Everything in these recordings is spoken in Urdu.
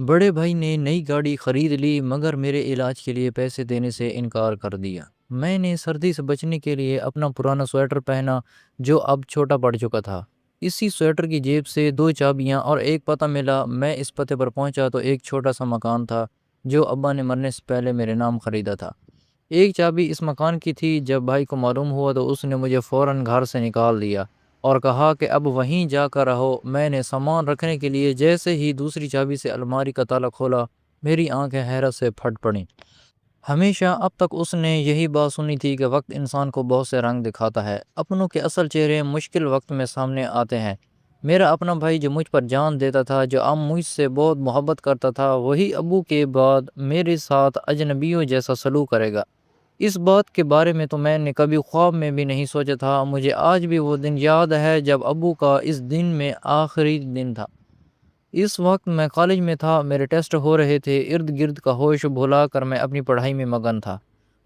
بڑے بھائی نے نئی گاڑی خرید لی مگر میرے علاج کے لیے پیسے دینے سے انکار کر دیا۔ میں نے سردی سے بچنے کے لیے اپنا پرانا سویٹر پہنا جو اب چھوٹا پڑ چکا تھا۔ اسی سویٹر کی جیب سے دو چابیاں اور ایک پتہ ملا۔ میں اس پتے پر پہنچا تو ایک چھوٹا سا مکان تھا جو ابا نے مرنے سے پہلے میرے نام خریدا تھا۔ ایک چابی اس مکان کی تھی۔ جب بھائی کو معلوم ہوا تو اس نے مجھے فوراً گھر سے نکال دیا اور کہا کہ اب وہیں جا کر رہو۔ میں نے سامان رکھنے کے لیے جیسے ہی دوسری چابی سے الماری کا تالا کھولا، میری آنکھیں حیرت سے پھٹ پڑیں۔ ہمیشہ اب تک اس نے یہی بات سنی تھی کہ وقت انسان کو بہت سے رنگ دکھاتا ہے، اپنوں کے اصل چہرے مشکل وقت میں سامنے آتے ہیں۔ میرا اپنا بھائی جو مجھ پر جان دیتا تھا، جو اب مجھ سے بہت محبت کرتا تھا، وہی ابو کے بعد میرے ساتھ اجنبیوں جیسا سلوک کرے گا۔ اس بات کے بارے میں تو میں نے کبھی خواب میں بھی نہیں سوچا تھا۔ مجھے آج بھی وہ دن یاد ہے جب ابو کا اس دن میں آخری دن تھا۔ اس وقت میں کالج میں تھا، میرے ٹیسٹ ہو رہے تھے، ارد گرد کا ہوش بھلا کر میں اپنی پڑھائی میں مگن تھا۔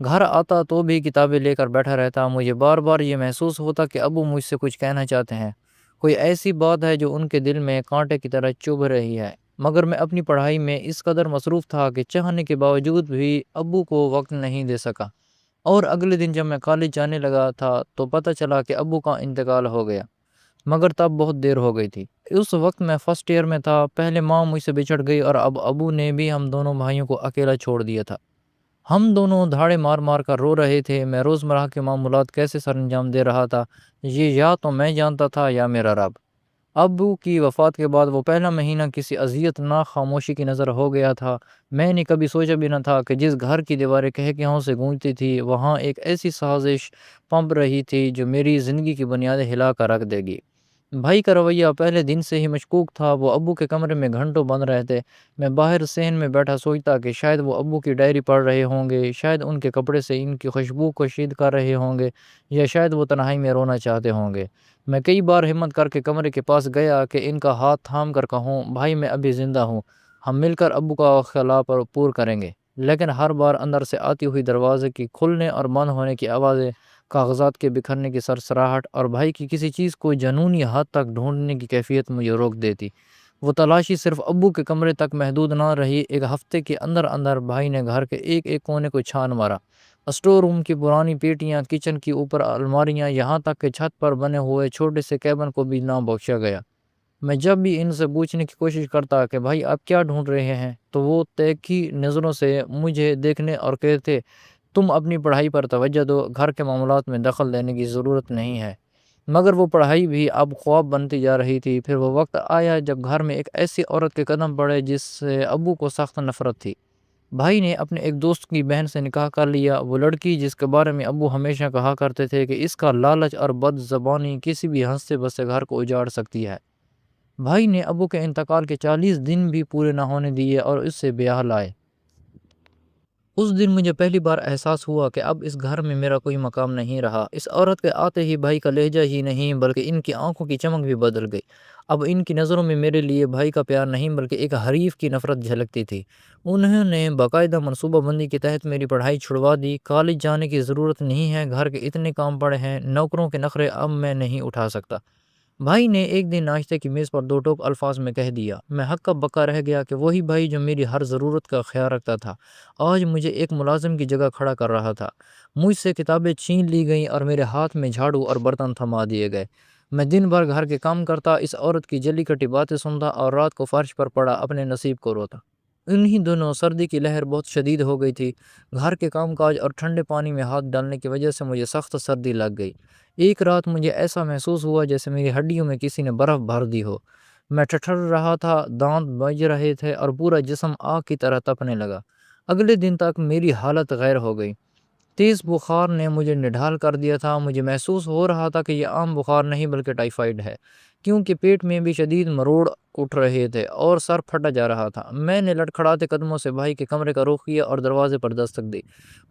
گھر آتا تو بھی کتابیں لے کر بیٹھا رہتا۔ مجھے بار بار یہ محسوس ہوتا کہ ابو مجھ سے کچھ کہنا چاہتے ہیں، کوئی ایسی بات ہے جو ان کے دل میں کانٹے کی طرح چبھ رہی ہے، مگر میں اپنی پڑھائی میں اس قدر مصروف تھا کہ چاہنے کے باوجود بھی ابو کو وقت نہیں دے سکا۔ اور اگلے دن جب میں کالج جانے لگا تھا تو پتہ چلا کہ ابو کا انتقال ہو گیا، مگر تب بہت دیر ہو گئی تھی۔ اس وقت میں فرسٹ ایئر میں تھا۔ پہلے ماں مجھ سے بچھڑ گئی اور اب ابو نے بھی ہم دونوں بھائیوں کو اکیلا چھوڑ دیا تھا۔ ہم دونوں دھاڑے مار مار کر رو رہے تھے۔ میں روزمرہ کے معمولات کیسے سر انجام دے رہا تھا، یہ یا تو میں جانتا تھا یا میرا رب۔ ابو کی وفات کے بعد وہ پہلا مہینہ کسی اذیت ناک خاموشی کی نظر ہو گیا تھا۔ میں نے کبھی سوچا بھی نہ تھا کہ جس گھر کی دیواریں قہقہوں سے گونجتی تھی، وہاں ایک ایسی سازش پنپ رہی تھی جو میری زندگی کی بنیادیں ہلا کر رکھ دے گی۔ بھائی کا رویہ پہلے دن سے ہی مشکوک تھا۔ وہ ابو کے کمرے میں گھنٹوں بند رہتے۔ میں باہر صحن میں بیٹھا سوچتا کہ شاید وہ ابو کی ڈائری پڑھ رہے ہوں گے، شاید ان کے کپڑے سے ان کی خوشبو کو شید کر رہے ہوں گے، یا شاید وہ تنہائی میں رونا چاہتے ہوں گے۔ میں کئی بار ہمت کر کے کمرے کے پاس گیا کہ ان کا ہاتھ تھام کر کہوں، بھائی میں ابھی زندہ ہوں، ہم مل کر ابو کا خلا پر پور کریں گے۔ لیکن ہر بار اندر سے آتی ہوئی دروازے کی کھلنے اور بند ہونے کی آوازیں، کاغذات کے بکھرنے کی سرسراہٹ اور بھائی کی کسی چیز کو جنونی حد تک ڈھونڈنے کی کیفیت مجھے روک دیتی۔ وہ تلاشی صرف ابو کے کمرے تک محدود نہ رہی۔ ایک ہفتے کے اندر اندر بھائی نے گھر کے ایک ایک کونے کو چھان مارا، اسٹور روم کی پرانی پیٹیاں، کچن کی اوپر الماریاں، یہاں تک کہ چھت پر بنے ہوئے چھوٹے سے کیبن کو بھی نہ بخشا گیا۔ میں جب بھی ان سے پوچھنے کی کوشش کرتا کہ بھائی آپ کیا ڈھونڈ رہے ہیں، تو وہ تیکھی نظروں سے مجھے دیکھنے اور کہتے، تم اپنی پڑھائی پر توجہ دو، گھر کے معاملات میں دخل دینے کی ضرورت نہیں ہے۔ مگر وہ پڑھائی بھی اب خواب بنتی جا رہی تھی۔ پھر وہ وقت آیا جب گھر میں ایک ایسی عورت کے قدم پڑے جس سے ابو کو سخت نفرت تھی۔ بھائی نے اپنے ایک دوست کی بہن سے نکاح کر لیا، وہ لڑکی جس کے بارے میں ابو ہمیشہ کہا کرتے تھے کہ اس کا لالچ اور بد زبانی کسی بھی ہنستے بستے گھر کو اجاڑ سکتی ہے۔ بھائی نے ابو کے انتقال کے 40 دن بھی پورے نہ ہونے دیے اور اس سے بیاہ لائے۔ اس دن مجھے پہلی بار احساس ہوا کہ اب اس گھر میں میرا کوئی مقام نہیں رہا۔ اس عورت کے آتے ہی بھائی کا لہجہ ہی نہیں بلکہ ان کی آنکھوں کی چمک بھی بدل گئی۔ اب ان کی نظروں میں میرے لیے بھائی کا پیار نہیں بلکہ ایک حریف کی نفرت جھلکتی تھی۔ انہوں نے باقاعدہ منصوبہ بندی کے تحت میری پڑھائی چھڑوا دی۔ کالج جانے کی ضرورت نہیں ہے، گھر کے اتنے کام پڑے ہیں، نوکروں کے نخرے اب میں نہیں اٹھا سکتا۔ بھائی نے ایک دن ناشتے کی میز پر دو ٹوک الفاظ میں کہہ دیا۔ میں ہکا بکا رہ گیا کہ وہی بھائی جو میری ہر ضرورت کا خیال رکھتا تھا، آج مجھے ایک ملازم کی جگہ کھڑا کر رہا تھا۔ مجھ سے کتابیں چھین لی گئیں اور میرے ہاتھ میں جھاڑو اور برتن تھما دیے گئے۔ میں دن بھر گھر کے کام کرتا، اس عورت کی جلی کٹی باتیں سنتا اور رات کو فرش پر پڑا اپنے نصیب کو روتا۔ انہی دنوں سردی کی لہر بہت شدید ہو گئی تھی۔ گھر کے کام کاج اور ٹھنڈے پانی میں ہاتھ ڈالنے کی وجہ سے مجھے سخت سردی لگ گئی۔ ایک رات مجھے ایسا محسوس ہوا جیسے میری ہڈیوں میں کسی نے برف بھر دی ہو۔ میں ٹھٹر رہا تھا، دانت بج رہے تھے اور پورا جسم آگ کی طرح تپنے لگا۔ اگلے دن تک میری حالت غیر ہو گئی۔ تیز بخار نے مجھے نڈھال کر دیا تھا۔ مجھے محسوس ہو رہا تھا کہ یہ عام بخار نہیں بلکہ ٹائیفائیڈ ہے، کیونکہ پیٹ میں بھی شدید مروڑ اٹھ رہے تھے اور سر پھٹا جا رہا تھا۔ میں نے لڑکھڑاتے قدموں سے بھائی کے کمرے کا رخ کیا اور دروازے پر دستک دی۔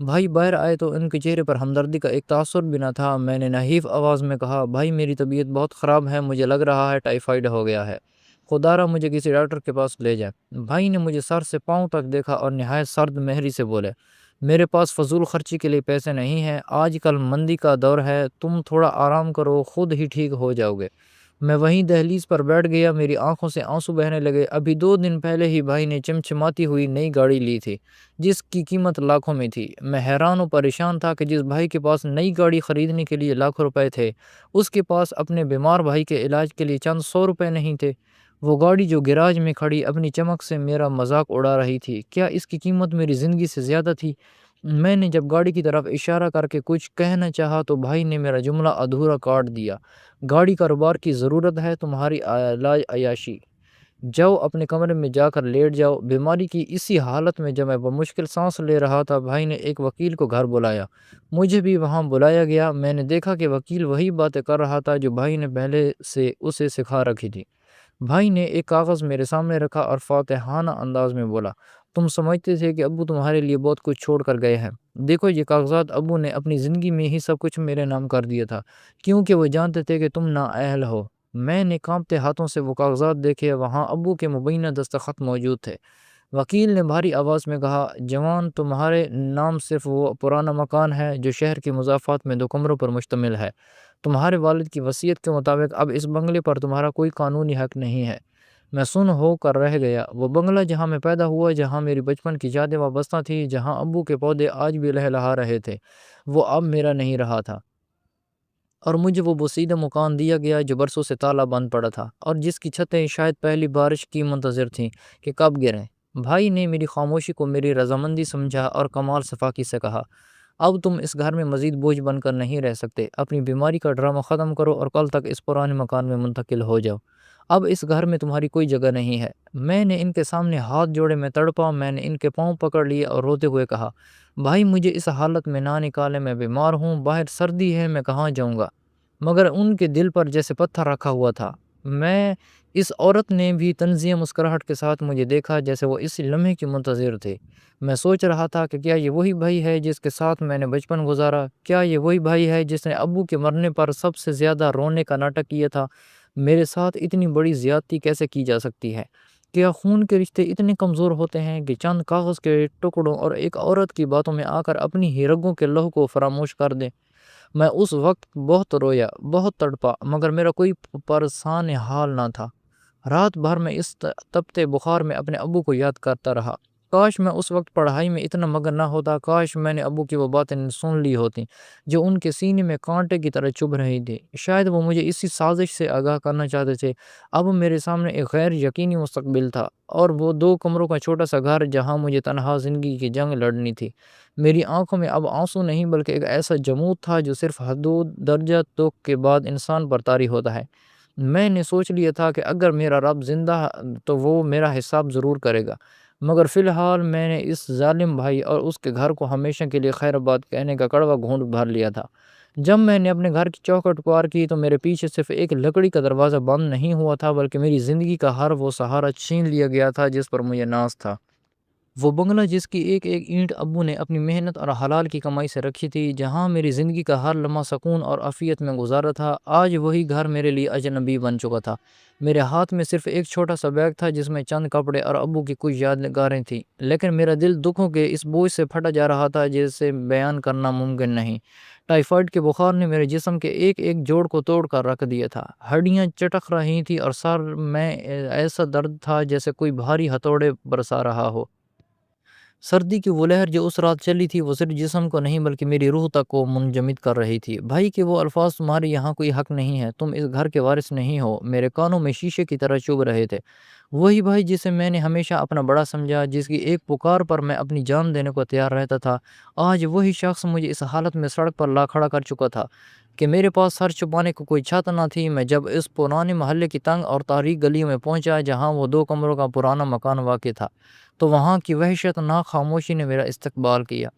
بھائی باہر آئے تو ان کے چہرے پر ہمدردی کا ایک تاثر بھی نہ تھا۔ میں نے نحیف آواز میں کہا، بھائی میری طبیعت بہت خراب ہے، مجھے لگ رہا ہے ٹائیفائیڈ ہو گیا ہے، خدا را مجھے کسی ڈاکٹر کے پاس لے جائے۔ بھائی نے مجھے سر سے پاؤں تک دیکھا اور نہایت سرد مہری سے بولے، میرے پاس فضول خرچی کے لیے پیسے نہیں ہیں، آج کل مندی کا دور ہے، تم تھوڑا آرام کرو، خود ہی ٹھیک ہو جاؤ گے۔ میں وہیں دہلیز پر بیٹھ گیا، میری آنکھوں سے آنسو بہنے لگے۔ ابھی 2 دن پہلے ہی بھائی نے چمچماتی ہوئی نئی گاڑی لی تھی جس کی قیمت لاکھوں میں تھی۔ میں حیران و پریشان تھا کہ جس بھائی کے پاس نئی گاڑی خریدنے کے لیے لاکھوں روپے تھے، اس کے پاس اپنے بیمار بھائی کے علاج کے لیے چند 100 روپے نہیں تھے۔ وہ گاڑی جو گیراج میں کھڑی اپنی چمک سے میرا مذاق اڑا رہی تھی، کیا اس کی قیمت میری زندگی سے زیادہ تھی؟ میں نے جب گاڑی کی طرف اشارہ کر کے کچھ کہنا چاہا تو بھائی نے میرا جملہ ادھورا کاٹ دیا۔ گاڑی کاروبار کی ضرورت ہے، تمہاری علاج عیاشی۔ جاؤ اپنے کمرے میں جا کر لیٹ جاؤ۔ بیماری کی اسی حالت میں جب میں بمشکل سانس لے رہا تھا، بھائی نے ایک وکیل کو گھر بلایا۔ مجھے بھی وہاں بلایا گیا۔ میں نے دیکھا کہ وکیل وہی باتیں کر رہا تھا جو بھائی نے پہلے سے اسے سکھا رکھی تھی۔ بھائی نے ایک کاغذ میرے سامنے رکھا اور فاتحانہ انداز میں بولا، تم سمجھتے تھے کہ ابو تمہارے لیے بہت کچھ چھوڑ کر گئے ہیں۔ دیکھو یہ کاغذات، ابو نے اپنی زندگی میں ہی سب کچھ میرے نام کر دیا تھا کیونکہ وہ جانتے تھے کہ تم نااہل ہو۔ میں نے کانپتے ہاتھوں سے وہ کاغذات دیکھے، وہاں ابو کے مبینہ دستخط موجود تھے۔ وکیل نے بھاری آواز میں کہا، جوان، تمہارے نام صرف وہ پرانا مکان ہے جو شہر کے مضافات میں 2 کمروں پر مشتمل ہے۔ تمہارے والد کی وصیت کے مطابق اب اس بنگلے پر تمہارا کوئی قانونی حق نہیں ہے۔ میں سن ہو کر رہ گیا۔ وہ بنگلہ جہاں میں پیدا ہوا، جہاں میری بچپن کی یادیں وابستہ تھی، جہاں ابو کے پودے آج بھی لہلہا رہے تھے، وہ اب میرا نہیں رہا تھا، اور مجھے وہ بوسیدہ مکان دیا گیا جو برسوں سے تالا بند پڑا تھا اور جس کی چھتیں شاید پہلی بارش کی منتظر تھیں کہ کب گریں۔ بھائی نے میری خاموشی کو میری رضامندی سمجھا اور کمال صفاقی سے کہا، اب تم اس گھر میں مزید بوجھ بن کر نہیں رہ سکتے۔ اپنی بیماری کا ڈرامہ ختم کرو اور کل تک اس پرانے مکان میں منتقل ہو جاؤ۔ اب اس گھر میں تمہاری کوئی جگہ نہیں ہے۔ میں نے ان کے سامنے ہاتھ جوڑے، میں تڑپا، میں نے ان کے پاؤں پکڑ لیے اور روتے ہوئے کہا، بھائی مجھے اس حالت میں نہ نکالے، میں بیمار ہوں، باہر سردی ہے، میں کہاں جاؤں گا؟ مگر ان کے دل پر جیسے پتھر رکھا ہوا تھا۔ میں اس عورت نے بھی طنزیہ مسکراہٹ کے ساتھ مجھے دیکھا جیسے وہ اس لمحے کی منتظر تھی۔ میں سوچ رہا تھا کہ کیا یہ وہی بھائی ہے جس کے ساتھ میں نے بچپن گزارا؟ کیا یہ وہی بھائی ہے جس نے ابو کے مرنے پر سب سے زیادہ رونے کا ناٹک کیا تھا؟ میرے ساتھ اتنی بڑی زیادتی کیسے کی جا سکتی ہے؟ کیا خون کے رشتے اتنے کمزور ہوتے ہیں کہ چند کاغذ کے ٹکڑوں اور ایک عورت کی باتوں میں آ کر اپنی ہی رگوں کے لہو کو فراموش کر دیں؟ میں اس وقت بہت رویا، بہت تڑپا، مگر میرا کوئی پرسان حال نہ تھا۔ رات بھر میں اس تپتے بخار میں اپنے ابو کو یاد کرتا رہا۔ کاش میں اس وقت پڑھائی میں اتنا مگن نہ ہوتا، کاش میں نے ابو کی وہ باتیں سن لی ہوتی جو ان کے سینے میں کانٹے کی طرح چبھ رہی تھی۔ شاید وہ مجھے اسی سازش سے آگاہ کرنا چاہتے تھے۔ اب میرے سامنے ایک غیر یقینی مستقبل تھا، اور وہ 2 کمروں کا چھوٹا سا گھر جہاں مجھے تنہا زندگی کی جنگ لڑنی تھی۔ میری آنکھوں میں اب آنسو نہیں بلکہ ایک ایسا جمود تھا جو صرف حدود درجہ دکھ کے بعد انسان پر طاری ہوتا ہے۔ میں نے سوچ لیا تھا کہ اگر میرا رب زندہ تو وہ میرا حساب ضرور کرے گا، مگر فی الحال میں نے اس ظالم بھائی اور اس کے گھر کو ہمیشہ کے لیے خیر آباد کہنے کا کڑوا گھونٹ بھر لیا تھا۔ جب میں نے اپنے گھر کی چوکھٹ پار کی تو میرے پیچھے صرف ایک لکڑی کا دروازہ بند نہیں ہوا تھا بلکہ میری زندگی کا ہر وہ سہارا چھین لیا گیا تھا جس پر مجھے ناز تھا۔ وہ بنگلہ جس کی ایک ایک اینٹ ابو نے اپنی محنت اور حلال کی کمائی سے رکھی تھی، جہاں میری زندگی کا ہر لمحہ سکون اور عافیت میں گزارا تھا، آج وہی گھر میرے لیے اجنبی بن چکا تھا۔ میرے ہاتھ میں صرف ایک چھوٹا سا بیگ تھا جس میں چند کپڑے اور ابو کی کچھ یادگاریں تھیں، لیکن میرا دل دکھوں کے اس بوجھ سے پھٹا جا رہا تھا جسے بیان کرنا ممکن نہیں۔ ٹائیفائڈ کے بخار نے میرے جسم کے ایک ایک جوڑ کو توڑ کر رکھ دیا تھا۔ ہڈیاں چٹک رہی تھیں اور سر میں ایسا درد تھا جیسے کوئی بھاری ہتھوڑے برسا رہا ہو۔ سردی کی وہ لہر جو اس رات چلی تھی، وہ صرف جسم کو نہیں بلکہ میری روح تک کو منجمد کر رہی تھی۔ بھائی کے وہ الفاظ، تمہارے یہاں کوئی حق نہیں ہے، تم اس گھر کے وارث نہیں ہو، میرے کانوں میں شیشے کی طرح چبھ رہے تھے۔ وہی بھائی جسے میں نے ہمیشہ اپنا بڑا سمجھا، جس کی ایک پکار پر میں اپنی جان دینے کو تیار رہتا تھا، آج وہی شخص مجھے اس حالت میں سڑک پر لا کھڑا کر چکا تھا کہ میرے پاس سر چھپانے کو کوئی چھت نہ تھی۔ میں جب اس پرانے محلے کی تنگ اور تاریک گلیوں میں پہنچا جہاں وہ 2 کمروں کا پرانا مکان واقع تھا، تو وہاں کی وحشت ناک خاموشی نے میرا استقبال کیا۔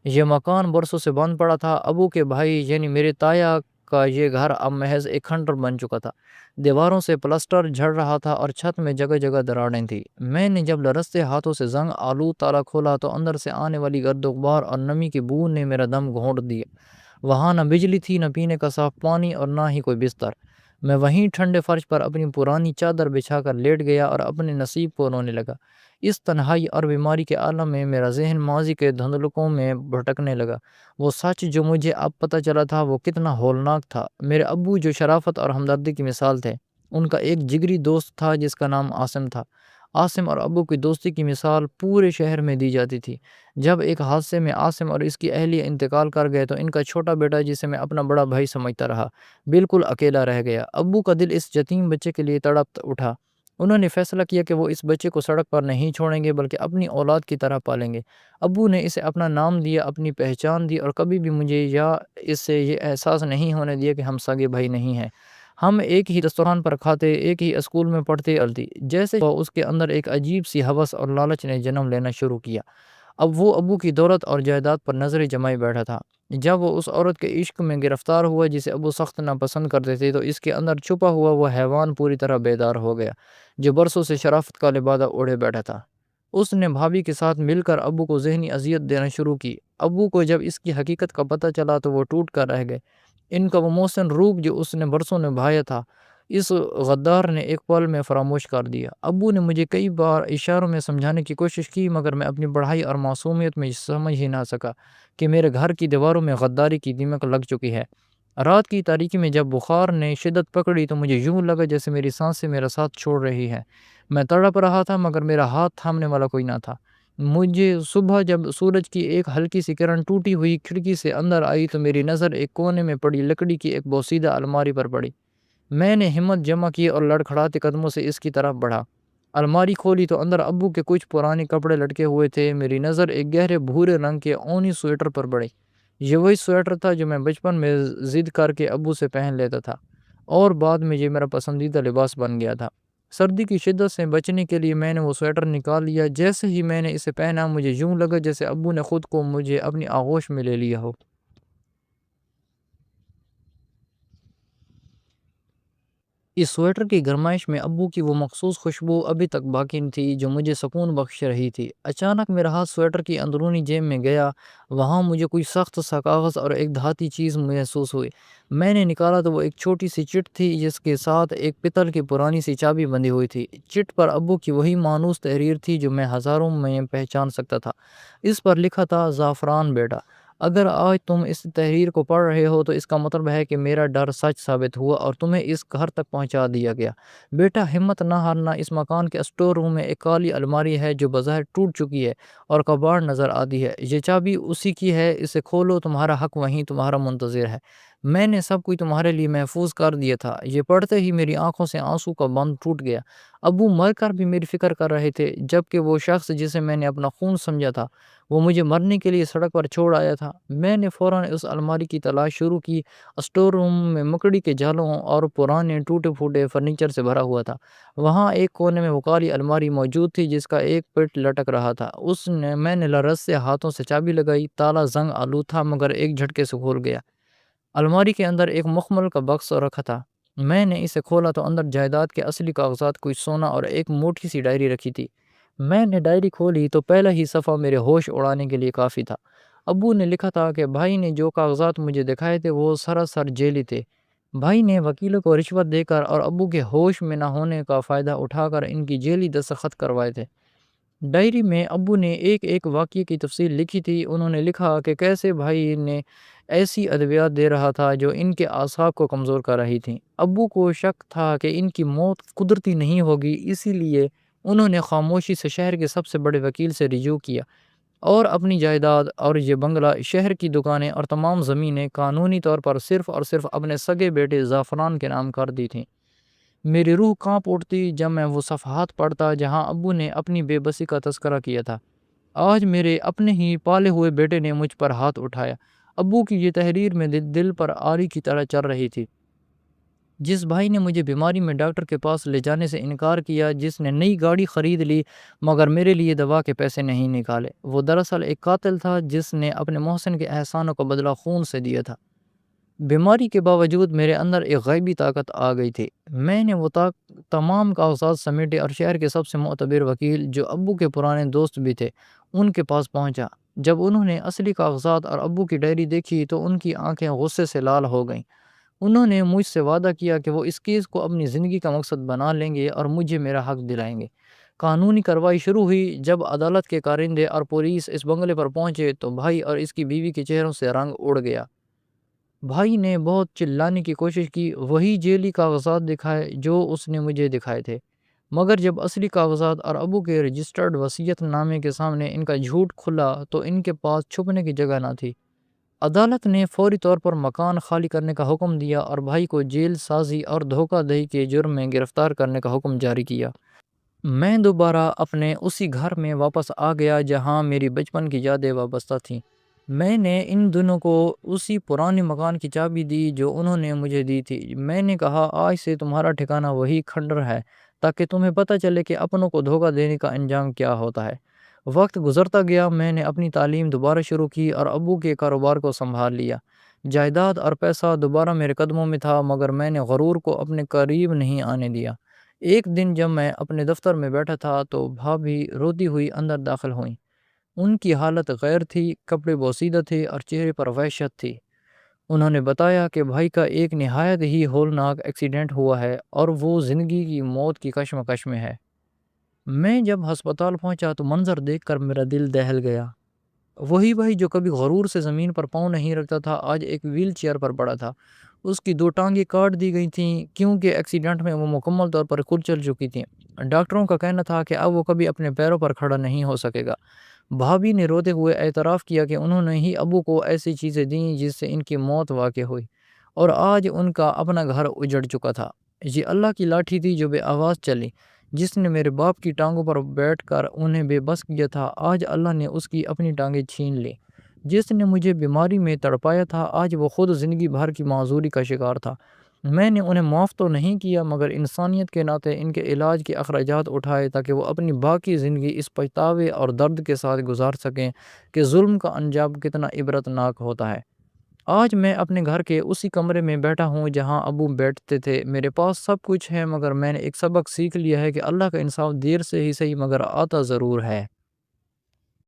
یہ مکان برسوں سے بند پڑا تھا۔ ابو کے بھائی یعنی میرے تایا کا یہ گھر اب محض ایک کھنڈر بن چکا تھا۔ دیواروں سے پلسٹر جھڑ رہا تھا اور چھت میں جگہ جگہ دراڑیں تھیں۔ میں نے جب لرزتے ہاتھوں سے زنگ آلود تالا کھولا تو اندر سے آنے والی گرد و غبار اور نمی کی بو نے میرا دم گھونٹ دیا۔ وہاں نہ بجلی تھی، نہ پینے کا صاف پانی، اور نہ ہی کوئی بستر۔ میں وہیں ٹھنڈے فرش پر اپنی پرانی چادر بچھا کر لیٹ گیا اور اپنے نصیب کو رونے لگا۔ اس تنہائی اور بیماری کے عالم میں میرا ذہن ماضی کے دھندلکوں میں بھٹکنے لگا۔ وہ سچ جو مجھے اب پتہ چلا تھا وہ کتنا ہولناک تھا۔ میرے ابو جو شرافت اور ہمدردی کی مثال تھے، ان کا ایک جگری دوست تھا جس کا نام عاصم تھا۔ عاصم اور ابو کی دوستی کی مثال پورے شہر میں دی جاتی تھی۔ جب ایک حادثے میں عاصم اور اس کی اہلیہ انتقال کر گئے تو ان کا چھوٹا بیٹا، جسے میں اپنا بڑا بھائی سمجھتا رہا، بالکل اکیلا رہ گیا۔ ابو کا دل اس یتیم بچے کے لیے تڑپ اٹھا۔ انہوں نے فیصلہ کیا کہ وہ اس بچے کو سڑک پر نہیں چھوڑیں گے بلکہ اپنی اولاد کی طرح پالیں گے۔ ابو نے اسے اپنا نام دیا، اپنی پہچان دی، اور کبھی بھی مجھے یا اس سے یہ احساس نہیں ہونے دیا کہ ہم سگے بھائی نہیں ہیں۔ ہم ایک ہی رستوران پر کھاتے، ایک ہی اسکول میں پڑھتے التی۔ جیسے اس کے اندر ایک عجیب سی ہوس اور لالچ نے جنم لینا شروع کیا۔ اب وہ ابو کی دولت اور جائیداد پر نظریں جمائے بیٹھا تھا۔ جب وہ اس عورت کے عشق میں گرفتار ہوا جسے ابو سخت ناپسند کرتے تھے، تو اس کے اندر چھپا ہوا وہ حیوان پوری طرح بیدار ہو گیا جو برسوں سے شرافت کا لبادہ اوڑھے بیٹھا تھا۔ اس نے بھابھی کے ساتھ مل کر ابو کو ذہنی اذیت دینا شروع کی۔ ابو کو جب اس کی حقیقت کا پتہ چلا تو وہ ٹوٹ کر رہ گئے۔ ان کا وہ محسن روپ جو اس نے برسوں نبھایا تھا، اس غدار نے ایک پل میں فراموش کر دیا۔ ابو نے مجھے کئی بار اشاروں میں سمجھانے کی کوشش کی، مگر میں اپنی پڑھائی اور معصومیت میں سمجھ ہی نہ سکا کہ میرے گھر کی دیواروں میں غداری کی دیمک لگ چکی ہے۔ رات کی تاریکی میں جب بخار نے شدت پکڑی تو مجھے یوں لگا جیسے میری سانسیں میرا ساتھ چھوڑ رہی ہیں۔ میں تڑپ رہا تھا مگر میرا ہاتھ تھامنے والا کوئی نہ تھا۔ مجھے صبح جب سورج کی ایک ہلکی سی کرن ٹوٹی ہوئی کھڑکی سے اندر آئی تو میری نظر ایک کونے میں پڑی لکڑی کی ایک بوسیدہ الماری پر پڑی۔ میں نے ہمت جمع کی اور لڑکھڑاتے قدموں سے اس کی طرف بڑھا۔ الماری کھولی تو اندر ابو کے کچھ پرانے کپڑے لٹکے ہوئے تھے۔ میری نظر ایک گہرے بھورے رنگ کے اونی سویٹر پر پڑی۔ یہ وہی سویٹر تھا جو میں بچپن میں ضد کر کے ابو سے پہن لیتا تھا اور بعد میں یہ میرا پسندیدہ لباس بن گیا تھا۔ سردی کی شدت سے بچنے کے لیے میں نے وہ سویٹر نکال لیا۔ جیسے ہی میں نے اسے پہنا مجھے یوں لگا جیسے ابو نے خود کو مجھے اپنی آغوش میں لے لیا ہو۔ اس سویٹر کی گرمائش میں ابو کی وہ مخصوص خوشبو ابھی تک باقی تھی جو مجھے سکون بخش رہی تھی۔ اچانک میرا ہاتھ سویٹر کی اندرونی جیب میں گیا۔ وہاں مجھے کوئی سخت سا کاغذ اور ایک دھاتی چیز محسوس ہوئی۔ میں نے نکالا تو وہ ایک چھوٹی سی چٹ تھی جس کے ساتھ ایک پتل کی پرانی سی چابی بندھی ہوئی تھی۔ چٹ پر ابو کی وہی مانوس تحریر تھی جو میں ہزاروں میں پہچان سکتا تھا۔ اس پر لکھا تھا: زعفران بیٹا، اگر آج تم اس تحریر کو پڑھ رہے ہو تو اس کا مطلب ہے کہ میرا ڈر سچ ثابت ہوا اور تمہیں اس گھر تک پہنچا دیا گیا۔ بیٹا، ہمت نہ ہارنا۔ اس مکان کے اسٹور روم میں ایک کالی الماری ہے جو بظاہر ٹوٹ چکی ہے اور کباڑ نظر آتی ہے۔ یہ چابی اسی کی ہے، اسے کھولو، تمہارا حق وہیں تمہارا منتظر ہے۔ میں نے سب کچھ تمہارے لیے محفوظ کر دیا تھا۔ یہ پڑھتے ہی میری آنکھوں سے آنسو کا بند ٹوٹ گیا۔ ابو مر کر بھی میری فکر کر رہے تھے، جبکہ وہ شخص جسے میں نے اپنا خون سمجھا تھا وہ مجھے مرنے کے لیے سڑک پر چھوڑ آیا تھا۔ میں نے فوراً اس الماری کی تلاش شروع کی۔ اسٹور روم میں مکڑی کے جالوں اور پرانے ٹوٹے پھوٹے فرنیچر سے بھرا ہوا تھا۔ وہاں ایک کونے میں وہ کالی الماری موجود تھی جس کا ایک پٹ لٹک رہا تھا۔ میں نے لرز سے ہاتھوں سے چابی لگائی۔ تالا زنگ آلود تھا مگر ایک جھٹکے سے کھول گیا۔ الماری کے اندر ایک مخمل کا باکس رکھا تھا۔ میں نے اسے کھولا تو اندر جائیداد کے اصلی کاغذات، کچھ سونا اور ایک موٹی سی ڈائری رکھی تھی۔ میں نے ڈائری کھولی تو پہلا ہی صفحہ میرے ہوش اڑانے کے لیے کافی تھا۔ ابو نے لکھا تھا کہ بھائی نے جو کاغذات مجھے دکھائے تھے وہ سراسر جعلی تھے۔ بھائی نے وکیلوں کو رشوت دے کر اور ابو کے ہوش میں نہ ہونے کا فائدہ اٹھا کر ان کی جعلی دستخط کروائے تھے۔ ڈائری میں ابو نے ایک ایک واقعے کی تفصیل لکھی تھی۔ انہوں نے لکھا کہ کیسے بھائی نے ایسی ادویات دے رہا تھا جو ان کے اعصاب کو کمزور کر رہی تھیں۔ ابو کو شک تھا کہ ان کی موت قدرتی نہیں ہوگی، اسی لیے انہوں نے خاموشی سے شہر کے سب سے بڑے وکیل سے رجوع کیا اور اپنی جائیداد اور یہ بنگلہ، شہر کی دکانیں اور تمام زمینیں قانونی طور پر صرف اور صرف اپنے سگے بیٹے زعفران کے نام کر دی تھیں۔ میری روح کانپ اٹھتی جب میں وہ صفحات پڑھتا جہاں ابو نے اپنی بے بسی کا تذکرہ کیا تھا۔ آج میرے اپنے ہی پالے ہوئے بیٹے نے مجھ پر ہاتھ اٹھایا۔ ابو کی یہ تحریر میں دل پر آری کی طرح چل رہی تھی۔ جس بھائی نے مجھے بیماری میں ڈاکٹر کے پاس لے جانے سے انکار کیا، جس نے نئی گاڑی خرید لی مگر میرے لیے دوا کے پیسے نہیں نکالے، وہ دراصل ایک قاتل تھا جس نے اپنے محسن کے احسانوں کا بدلہ خون سے دیا تھا۔ بیماری کے باوجود میرے اندر ایک غیبی طاقت آ گئی تھی۔ میں نے وہ تمام کاغذات سمیٹے اور شہر کے سب سے معتبر وکیل جو ابو کے پرانے دوست بھی تھے ان کے پاس پہنچا۔ جب انہوں نے اصلی کاغذات اور ابو کی ڈائری دیکھی تو ان کی آنکھیں غصے سے لال ہو گئیں۔ انہوں نے مجھ سے وعدہ کیا کہ وہ اس کیس کو اپنی زندگی کا مقصد بنا لیں گے اور مجھے میرا حق دلائیں گے۔ قانونی کارروائی شروع ہوئی۔ جب عدالت کے کارندے اور پولیس اس بنگلے پر پہنچے تو بھائی اور اس کی بیوی کے چہروں سے رنگ اڑ گیا۔ بھائی نے بہت چلانے کی کوشش کی، وہی جیلی کاغذات دکھائے جو اس نے مجھے دکھائے تھے، مگر جب اصلی کاغذات اور ابو کے رجسٹرڈ وصیت نامے کے سامنے ان کا جھوٹ کھلا تو ان کے پاس چھپنے کی جگہ نہ تھی۔ عدالت نے فوری طور پر مکان خالی کرنے کا حکم دیا اور بھائی کو جیل سازی اور دھوکہ دہی کے جرم میں گرفتار کرنے کا حکم جاری کیا۔ میں دوبارہ اپنے اسی گھر میں واپس آ گیا جہاں میری بچپن کی یادیں وابستہ تھیں۔ میں نے ان دونوں کو اسی پرانے مکان کی چابی دی جو انہوں نے مجھے دی تھی۔ میں نے کہا آج سے تمہارا ٹھکانہ وہی کھنڈر ہے تاکہ تمہیں پتہ چلے کہ اپنوں کو دھوکہ دینے کا انجام کیا ہوتا ہے۔ وقت گزرتا گیا، میں نے اپنی تعلیم دوبارہ شروع کی اور ابو کے کاروبار کو سنبھال لیا۔ جائیداد اور پیسہ دوبارہ میرے قدموں میں تھا، مگر میں نے غرور کو اپنے قریب نہیں آنے دیا۔ ایک دن جب میں اپنے دفتر میں بیٹھا تھا تو بھابھی روتی ہوئی اندر داخل ہوئیں۔ ان کی حالت غیر تھی، کپڑے بوسیدہ تھے اور چہرے پر وحشت تھی۔ انہوں نے بتایا کہ بھائی کا ایک نہایت ہی ہولناک ایکسیڈنٹ ہوا ہے اور وہ زندگی کی موت کی کشمکش میں ہے۔ میں جب ہسپتال پہنچا تو منظر دیکھ کر میرا دل دہل گیا۔ وہی بھائی جو کبھی غرور سے زمین پر پاؤں نہیں رکھتا تھا، آج ایک ویل چیئر پر پڑا تھا۔ اس کی 2 ٹانگیں کاٹ دی گئی تھیں کیونکہ ایکسیڈنٹ میں وہ مکمل طور پر کچل چکی تھیں۔ ڈاکٹروں کا کہنا تھا کہ اب وہ کبھی اپنے پیروں پر کھڑا نہیں ہو سکے گا۔ بھابھی نے روتے ہوئے اعتراف کیا کہ انہوں نے ہی ابو کو ایسی چیزیں دیں جس سے ان کی موت واقع ہوئی، اور آج ان کا اپنا گھر اجڑ چکا تھا۔ یہ اللہ کی لاٹھی تھی جو بے آواز چلی، جس نے میرے باپ کی ٹانگوں پر بیٹھ کر انہیں بے بس کیا تھا۔ آج اللہ نے اس کی اپنی ٹانگیں چھین لی۔ جس نے مجھے بیماری میں تڑپایا تھا، آج وہ خود زندگی بھر کی معذوری کا شکار تھا۔ میں نے انہیں معاف تو نہیں کیا، مگر انسانیت کے ناطے ان کے علاج کے اخراجات اٹھائے تاکہ وہ اپنی باقی زندگی اس پچھتاوے اور درد کے ساتھ گزار سکیں کہ ظلم کا انجام کتنا عبرت ناک ہوتا ہے۔ آج میں اپنے گھر کے اسی کمرے میں بیٹھا ہوں جہاں ابو بیٹھتے تھے۔ میرے پاس سب کچھ ہے، مگر میں نے ایک سبق سیکھ لیا ہے کہ اللہ کا انصاف دیر سے ہی صحیح مگر آتا ضرور ہے۔